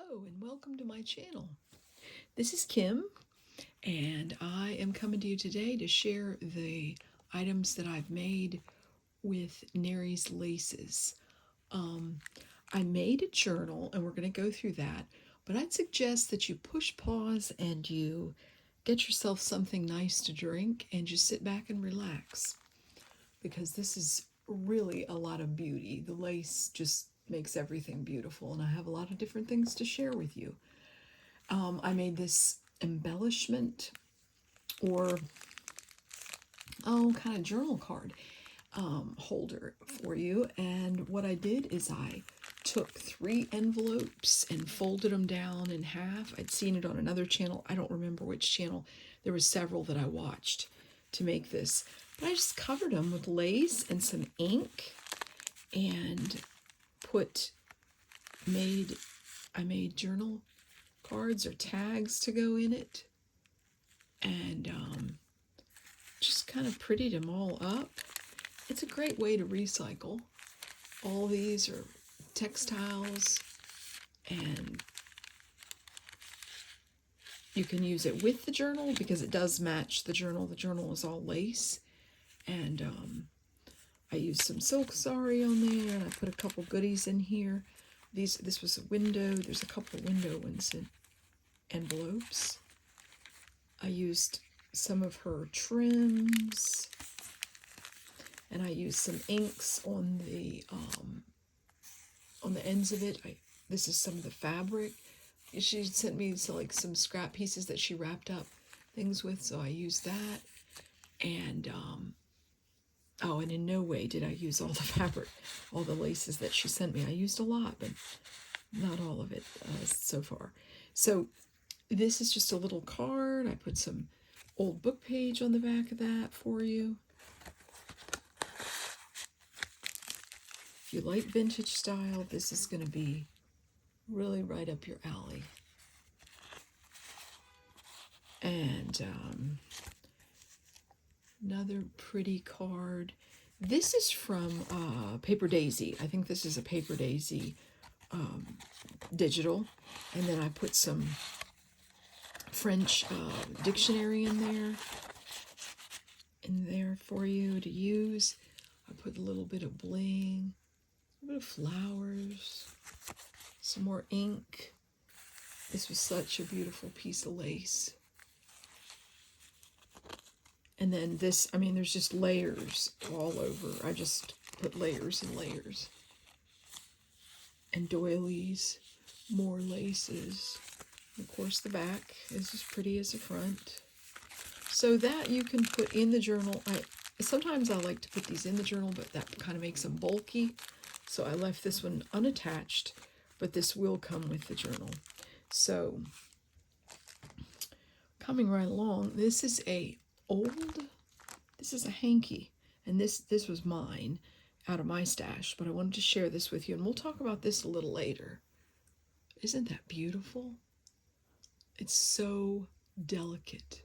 Hello and welcome to my channel. This is Kim and I am coming to you today to share the items that I've made with Nary's laces. I made a journal and we're going to go through that, but I'd suggest that you push pause and you get yourself something nice to drink and just sit back and relax, because this is really a lot of beauty. The lace just makes everything beautiful, and I have a lot of different things to share with you. I made this embellishment or kind of journal card holder for you, and what I did is I took 3 envelopes and folded them down in half. I'd seen it on another channel. I don't remember which channel. There were several that I watched to make this, but I just covered them with lace and some ink and I made journal cards or tags to go in it, and just kind of prettied them all up. It's a great way to recycle. All these are textiles, and you can use it with the journal because it does match the journal. The journal is all lace, and I used some silk sari on there, and I put a couple goodies in here. This was a window. There's a couple of window ones in envelopes. I used some of her trims, and I used some inks on the ends of it. This is some of the fabric. She sent me some scrap pieces that she wrapped up things with, so I used that. And oh, and in no way did I use all the fabric, all the laces that she sent me. I used a lot, but not all of it so far. So this is just a little card. I put some old book page on the back of that for you. If you like vintage style, this is going to be really right up your alley. And another pretty card. This is from Paper Daisy. I think this is a Paper Daisy digital. And then I put some French dictionary in there for you to use. I put a little bit of bling, a little bit of flowers, some more ink. This was such a beautiful piece of lace. And then this, I mean, there's just layers all over. I just put layers and layers. And doilies, more laces. Of course, the back is as pretty as the front. So that you can put in the journal. Sometimes I like to put these in the journal, but that kind of makes them bulky. So I left this one unattached, but this will come with the journal. So coming right along, this is a hanky, and this was mine out of my stash, but I wanted to share this with you, and we'll talk about this a little later. Isn't that beautiful? It's so delicate.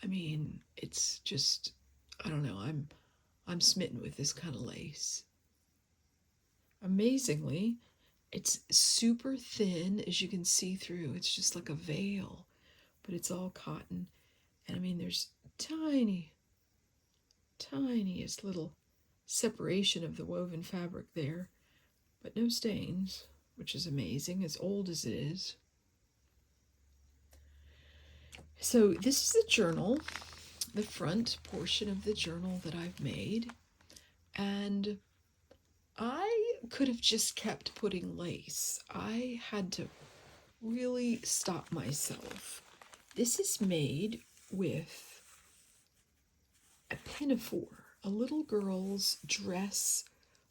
I mean, it's just, I don't know, I'm smitten with this kind of lace. Amazingly, it's super thin, as you can see through. It's just like a veil, but it's all cotton. And I mean, there's tiniest little separation of the woven fabric there, but no stains, which is amazing, as old as it is. So this is the journal, the front portion of the journal that I've made, and I could have just kept putting lace. I had to really stop myself. This is made with a pinafore, a little girl's dress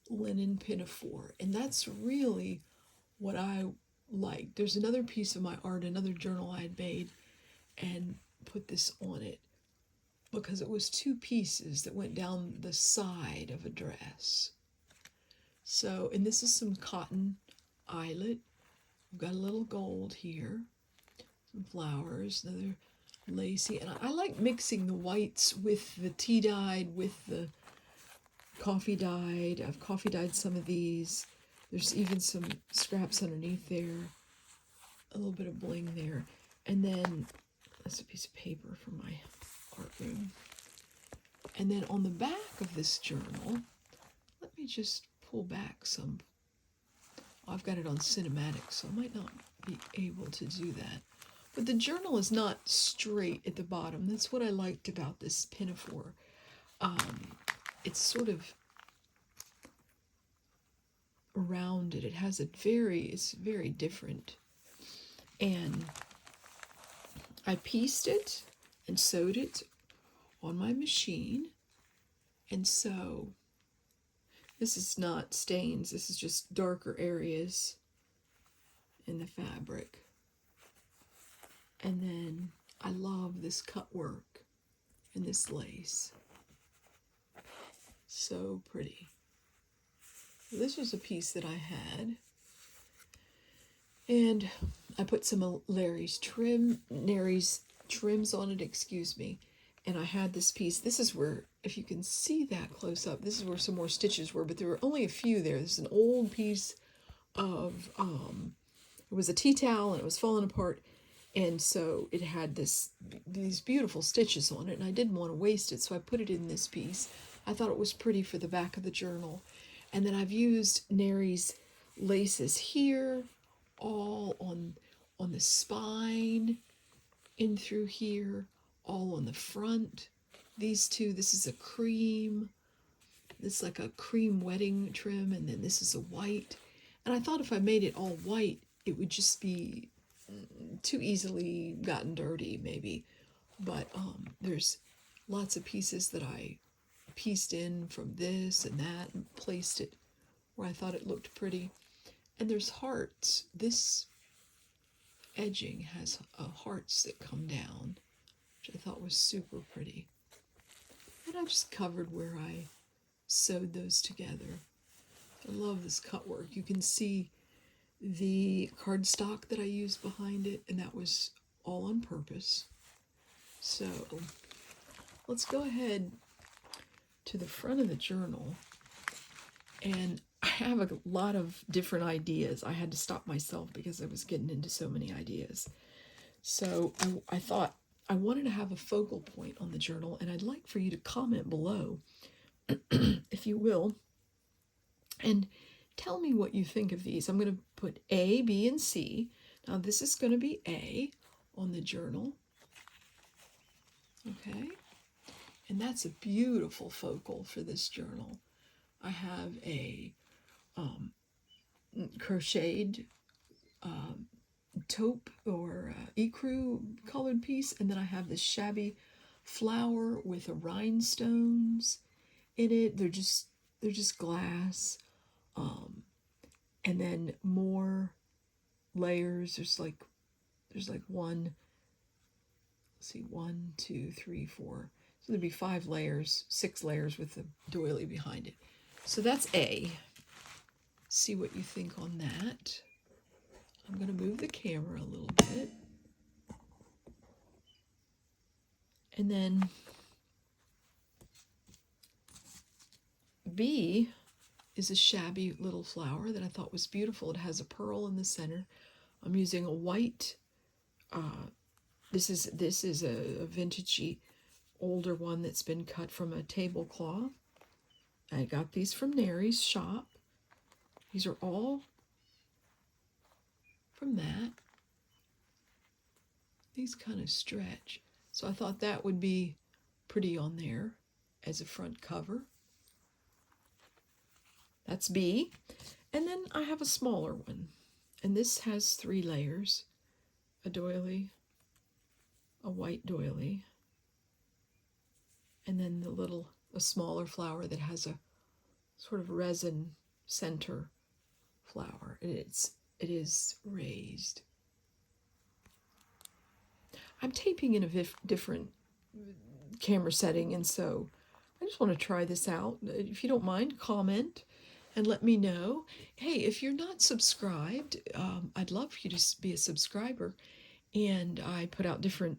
linen pinafore, and that's really what I like. There's another piece of my art, another journal I had made, and put this on it because it was 2 pieces that went down the side of a dress. So, and this is some cotton eyelet. We've got a little gold here, some flowers, another lacy, and I like mixing the whites with the tea dyed, with the coffee dyed. I've coffee dyed some of these. There's even some scraps underneath there. a little bit of bling there. And then, that's a piece of paper from my art room. And then on the back of this journal, let me just pull back some. I've got it on cinematic, so I might not be able to do that. But the journal is not straight at the bottom. That's what I liked about this pinafore. It's sort of rounded. It has it's very different. And I pieced it and sewed it on my machine. And so this is not stains, this is just darker areas in the fabric. And then I love this cut work and this lace. So pretty. This was a piece that I had. And I put some Larry's trims on it, excuse me. And I had this piece. This is where, if you can see that close up, this is where some more stitches were, but there were only a few there. This is an old piece of, it was a tea towel and it was falling apart. And so it had these beautiful stitches on it, and I didn't want to waste it, so I put it in this piece. I thought it was pretty for the back of the journal. And then I've used Nary's laces here, all on the spine, in through here, all on the front. These two, this is a cream. This is like a cream wedding trim, and then this is a white. And I thought if I made it all white, it would just be too easily gotten dirty, maybe. But there's lots of pieces that I pieced in from this and that and placed it where I thought it looked pretty. And there's hearts. This edging has hearts that come down, which I thought was super pretty. And I just covered where I sewed those together. I love this cut work. You can see the cardstock that I used behind it, and that was all on purpose. So let's go ahead to the front of the journal. And I have a lot of different ideas. I had to stop myself because I was getting into so many ideas. So I thought I wanted to have a focal point on the journal, and I'd like for you to comment below, if you will, and tell me what you think of these. I'm going to put A, B, and C. Now this is going to be A on the journal. Okay. And that's a beautiful focal for this journal. I have a crocheted taupe or ecru colored piece, and then I have this Shabby Flower with the rhinestones in it. They're just glass. And then more layers. There's like one, let's see, 1, 2, 3, 4. So there'd be 5 layers, 6 layers with the doily behind it. So that's A. See what you think on that. I'm going to move the camera a little bit. And then B is a shabby little flower that I thought was beautiful. It has a pearl in the center. I'm using a white, this is a vintagey older one that's been cut from a tablecloth. I got these from Nary's shop. These are all from that. These kind of stretch. So I thought that would be pretty on there as a front cover. That's B. And then I have a smaller one. And this has 3 layers. A doily, a white doily, and then a smaller flower that has a sort of resin center flower. And it is raised. I'm taping in a different camera setting, and so I just want to try this out. If you don't mind, comment and let me know. Hey, if you're not subscribed, I'd love for you to be a subscriber. And I put out different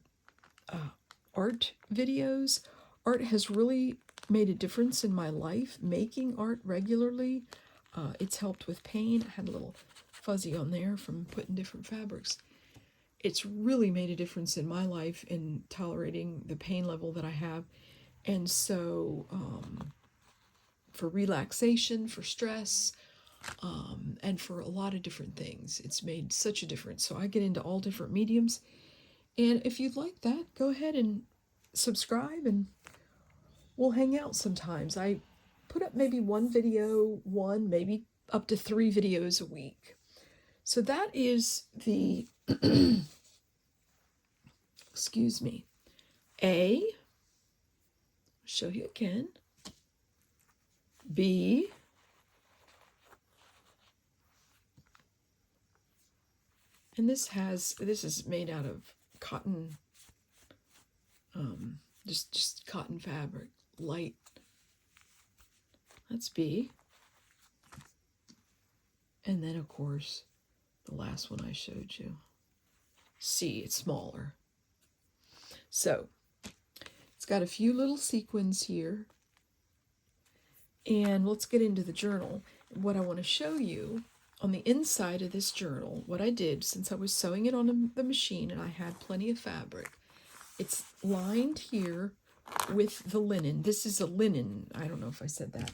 art videos. Art has really made a difference in my life. Making art regularly, it's helped with pain. I had a little fuzzy on there from putting different fabrics. it's really made a difference in my life in tolerating the pain level that I have. And so for relaxation, for stress, and for a lot of different things, it's made such a difference. So I get into all different mediums. And if you'd like that, go ahead and subscribe and we'll hang out sometimes. I put up maybe one video, maybe up to 3 videos a week. So that is the, excuse me, A, show you again, B, and this is made out of cotton, just cotton fabric, light. That's B. And then, of course, the last one I showed you, C, it's smaller. So, it's got a few little sequins here. And let's get into the journal. What I want to show you on the inside of this journal, what I did, since I was sewing it on the machine and I had plenty of fabric, it's lined here with the linen. This is a linen. I don't know if I said that,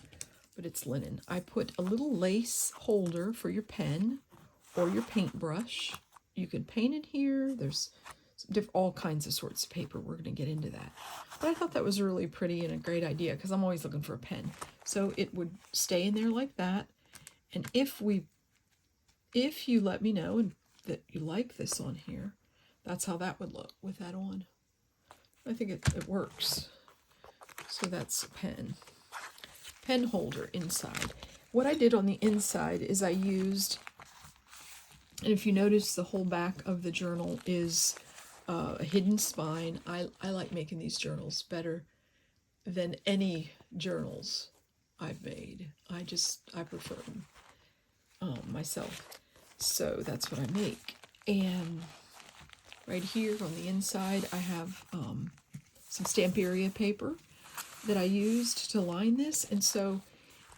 but it's linen. I put a little lace holder for your pen or your paintbrush. You can paint it here. There's all kinds of sorts of paper. We're going to get into that. But I thought that was really pretty and a great idea because I'm always looking for a pen. So it would stay in there like that. And if you let me know that you like this on here, that's how that would look with that on. I think it works. So that's a pen holder inside. What I did on the inside is I used, and if you notice, the whole back of the journal is a hidden spine. I like making these journals better than any journals I've made. I prefer them myself. So that's what I make. And right here on the inside, I have some Stamperia paper that I used to line this. And so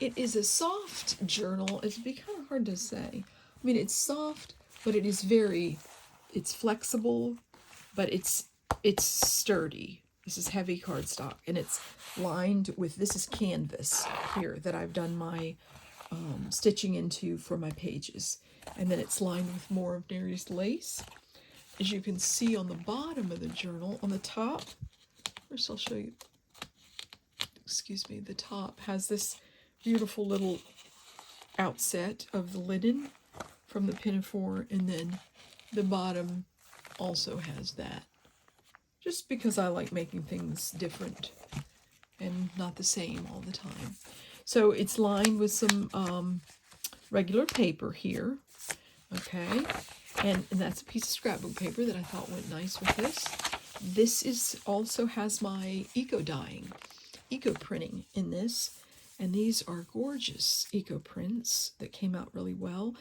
it is a soft journal. It'd be kind of hard to say. I mean, it's soft, but it's flexible, but it's sturdy. This is heavy cardstock, and it's lined with, this is canvas here that I've done my stitching into for my pages. And then it's lined with more of Mary's lace. As you can see on the bottom of the journal, on the top, first I'll show you, excuse me, the top has this beautiful little outset of the linen from the pinafore, and then the bottom also has that. Just because I like making things different and not the same all the time. So it's lined with some regular paper here, okay? And that's a piece of scrapbook paper that I thought went nice with this. This also has my eco printing in this. And these are gorgeous eco prints that came out really well.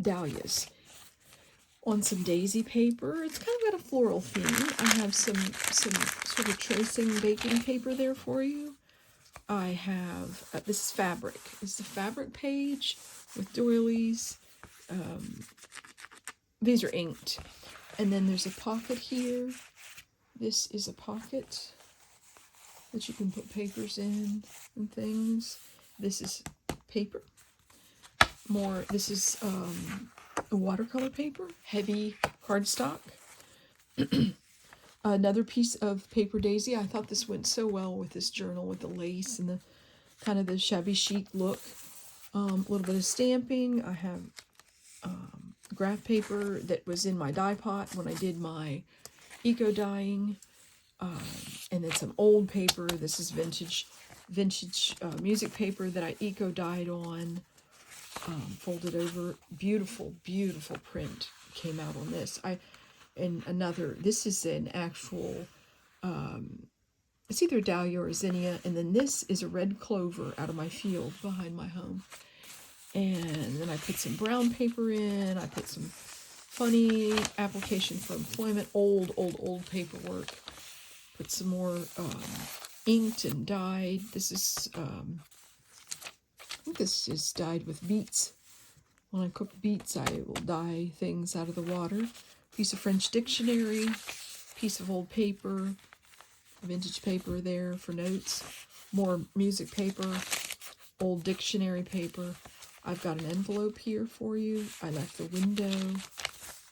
Dahlias. On some daisy paper. It's kind of got a floral theme. I have some sort of tracing baking paper there for you. I have, this is fabric. This is a fabric page with doilies. These are inked. And then there's a pocket here. This is a pocket that you can put papers in and things. This is paper. This is a watercolor paper, heavy cardstock. Another piece of paper daisy. I thought this went so well with this journal with the lace and the kind of the shabby chic look. A little bit of stamping. I have graph paper that was in my dye pot when I did my eco dyeing. And then some old paper. This is vintage music paper that I eco dyed on. Folded over. Beautiful, beautiful print came out on this. This is an actual, it's either dahlia or zinnia, and then this is a red clover out of my field behind my home. And then I put some brown paper in. I put some funny application for employment, old paperwork. Put some more inked and dyed. This is, I think this is dyed with beets. When I cook beets, I will dye things out of the water. Piece of French dictionary, piece of old paper, vintage paper there for notes, more music paper, old dictionary paper. I've got an envelope here for you. I left the window.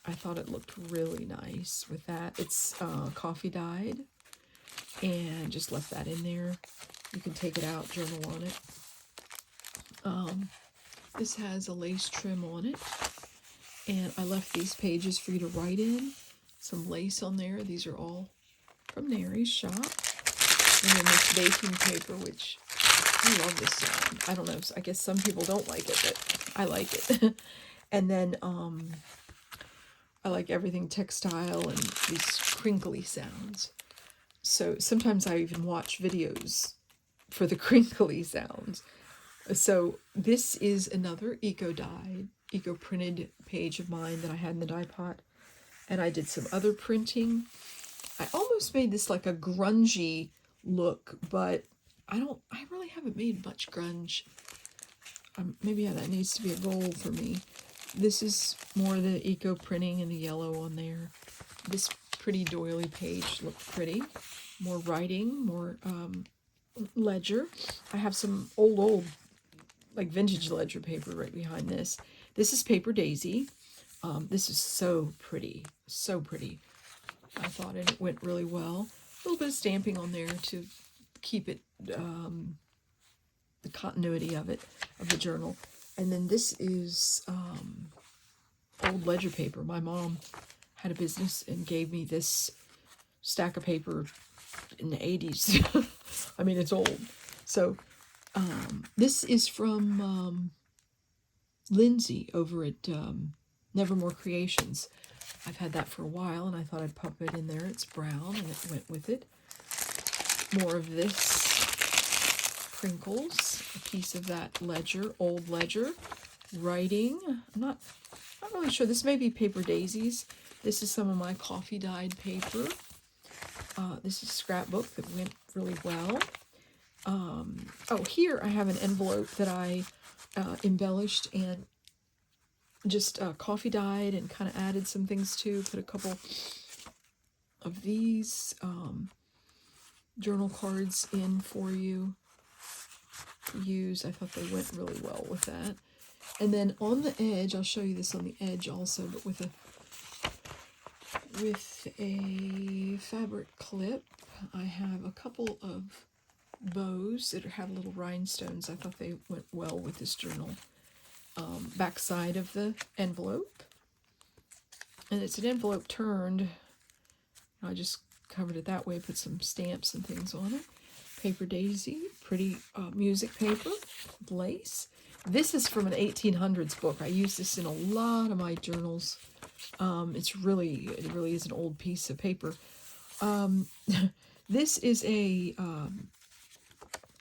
I thought it looked really nice with that. It's coffee dyed, and just left that in there. You can take it out, journal on it. This has a lace trim on it, and I left these pages for you to write in. Some lace on there. These are all from Nary's shop. And then this baking paper, which I love this sound. I don't know, I guess some people don't like it, but I like it. And then I like everything textile and these crinkly sounds. So sometimes I even watch videos for the crinkly sounds. So this is another eco-dyed, eco-printed page of mine that I had in the dye pot. And I did some other printing. I almost made this like a grungy look, but I really haven't made much grunge. Maybe that needs to be a goal for me. This is more the eco printing and the yellow on there. This pretty doily page looked pretty. More writing, more ledger. I have some old like vintage ledger paper right behind this. This is Paper Daisy. This is so pretty, so pretty. I thought it went really well. A little bit of stamping on there to keep it, the continuity of it, of the journal. And then this is old ledger paper. My mom had a business and gave me this stack of paper in the 80s. I mean, it's old. So this is from Lindsay over at Nevermore Creations. I've had that for a while, and I thought I'd pop it in there. It's brown, and it went with it. More of this. Crinkles. A piece of that ledger, old ledger. Writing. I'm not really sure. This may be Paper Daisies. This is some of my coffee-dyed paper. This is a scrapbook that went really well. Oh, here I have an envelope that I embellished and just coffee dyed and kind of added some things to. Put a couple of these journal cards in for you to use. I thought they went really well with that. And then on the edge, I'll show you this on the edge also, but with a fabric clip, I have a couple of bows that have little rhinestones. I thought they went well with this journal. Back side of the envelope, and it's an envelope turned. I just covered it that way, put some stamps and things on it. Paper Daisy, pretty music paper, lace. This is from an 1800s book. I use this in a lot of my journals. It really is an old piece of paper. This is a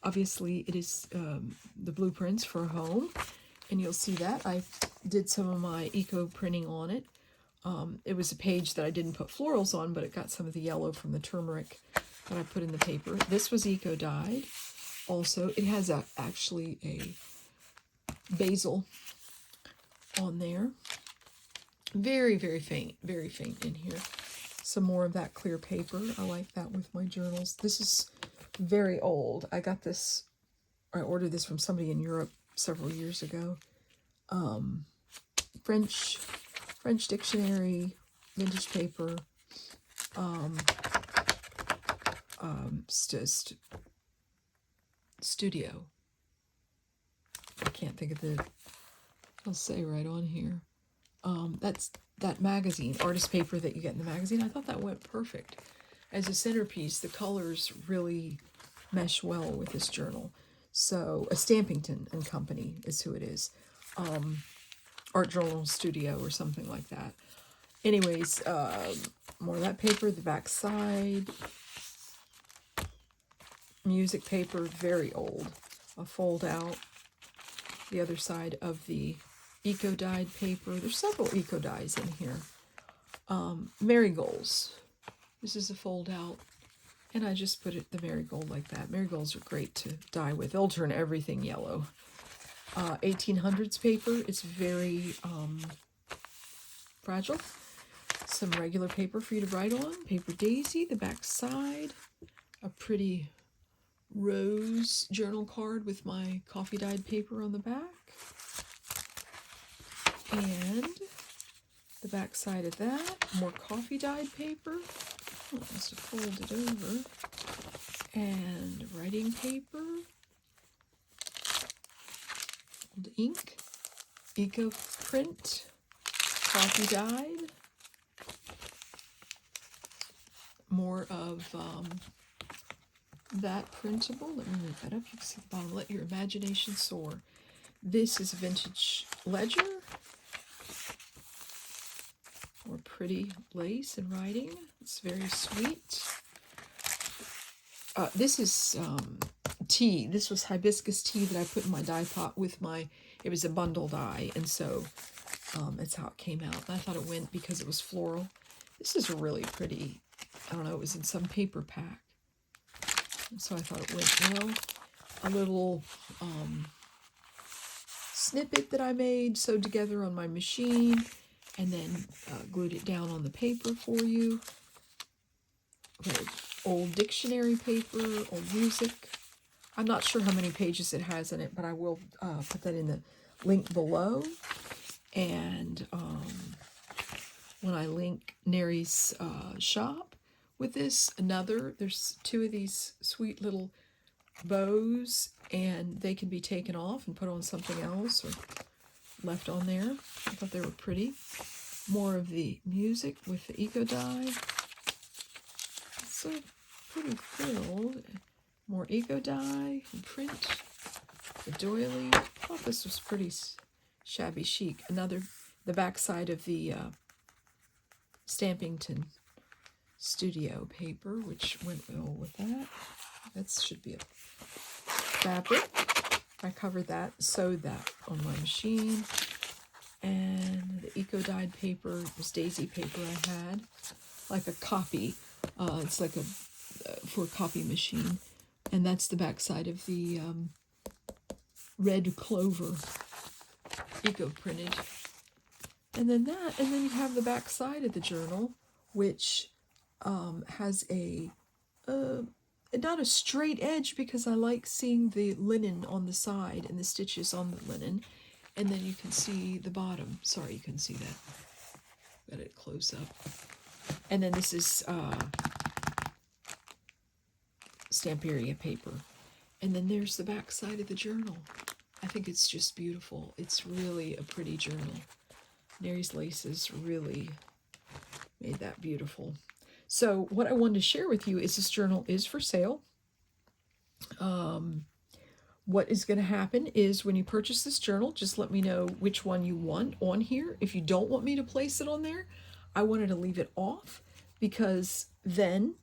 obviously it is the blueprints for a home. And you'll see that I did some of my eco printing on it. It was a page that I didn't put florals on, but it got some of the yellow from the turmeric that I put in the paper. This was eco dyed. Also, it has actually a basil on there. Very, very faint in here. Some more of that clear paper. I like that with my journals. This is very old. I ordered this from somebody in Europe several years ago. French dictionary, vintage paper, studio. I can't think of I'll say right on here. That's that magazine, artist paper that you get in the magazine. I thought that went perfect. As a centerpiece, the colors really mesh well with this journal. So, a Stampington and Company is who it is. Art Journal Studio or something like that. Anyways, more of that paper, the back side. Music paper, very old. A fold out. The other side of the eco-dyed paper. There's several eco-dyes in here. Marigolds. This is a fold out. And I just put the marigold like that. Marigolds are great to dye with. They'll turn everything yellow. 1800s paper. It's very fragile. Some regular paper for you to write on. Paper daisy, the back side. A pretty rose journal card with my coffee dyed paper on the back. And the back side of that, more coffee dyed paper. Oh, I must have folded over. And writing paper. Old ink. Eco print. Coffee dyed. More of that printable. Let me move that up. You can see the bottom. Let your imagination soar. This is a vintage ledger. More pretty lace and writing. It's very sweet. This is tea. This was hibiscus tea that I put in my dye pot with my, it was a bundle dye, and so that's how it came out. And I thought it went because it was floral. This is a really pretty, I don't know, it was in some paper pack. And so I thought it went well. A little snippet that I made, sewed together on my machine, and then glued it down on the paper for you. Okay, old dictionary paper, old music. I'm not sure how many pages it has in it, but I will put that in the link below. And when I link Nary's shop with this, there's two of these sweet little bows, and they can be taken off and put on something else or left on there. I thought they were pretty. More of the music with the eco dye. So pretty filled. More eco dye and print. The doily. I thought this was pretty shabby chic. The back side of the Stampington Studio paper, which went well with that. That should be a fabric. I covered that, sewed that on my machine. And the eco-dyed paper was daisy paper I had, like a copy. It's like a for a copy machine, and that's the back side of the red clover eco printed. And then you have the back side of the journal, which has a not a straight edge, because I like seeing the linen on the side and the stitches on the linen. And then you can see the bottom. Sorry, you couldn't see that. Got it close up. And then this is Stamperia paper. And then there's the back side of the journal. I think it's just beautiful. It's really a pretty journal. Nary's Laces really made that beautiful. So what I wanted to share with you is this journal is for sale. What is going to happen is when you purchase this journal, just let me know which one you want on here. If you don't want me to place it on there, I wanted to leave it off, because then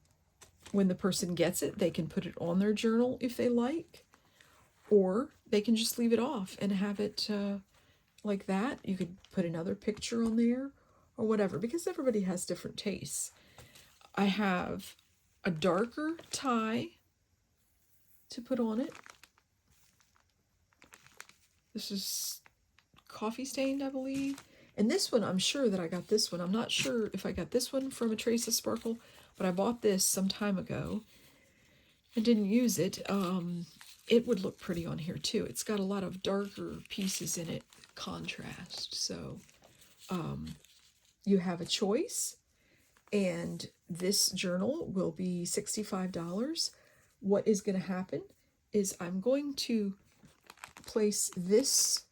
when the person gets it, they can put it on their journal if they like, or they can just leave it off and have it like that. You could put another picture on there or whatever, because everybody has different tastes. I have a darker tie to put on it. This is coffee stained, I believe. And this one, I'm sure that I got this one. I'm not sure if I got this one from A Trace of Sparkle, but I bought this some time ago and didn't use it. It would look pretty on here too. It's got a lot of darker pieces in it, contrast. So you have a choice, and this journal will be $65. What is going to happen is I'm going to place this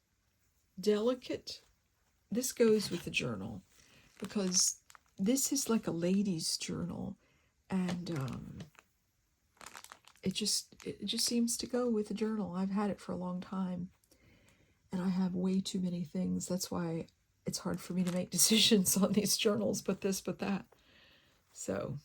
this goes with the journal, because this is like a lady's journal, and it just seems to go with the journal. I've had it for a long time, and I have way too many things. That's why it's hard for me to make decisions on these journals, but this, but that. So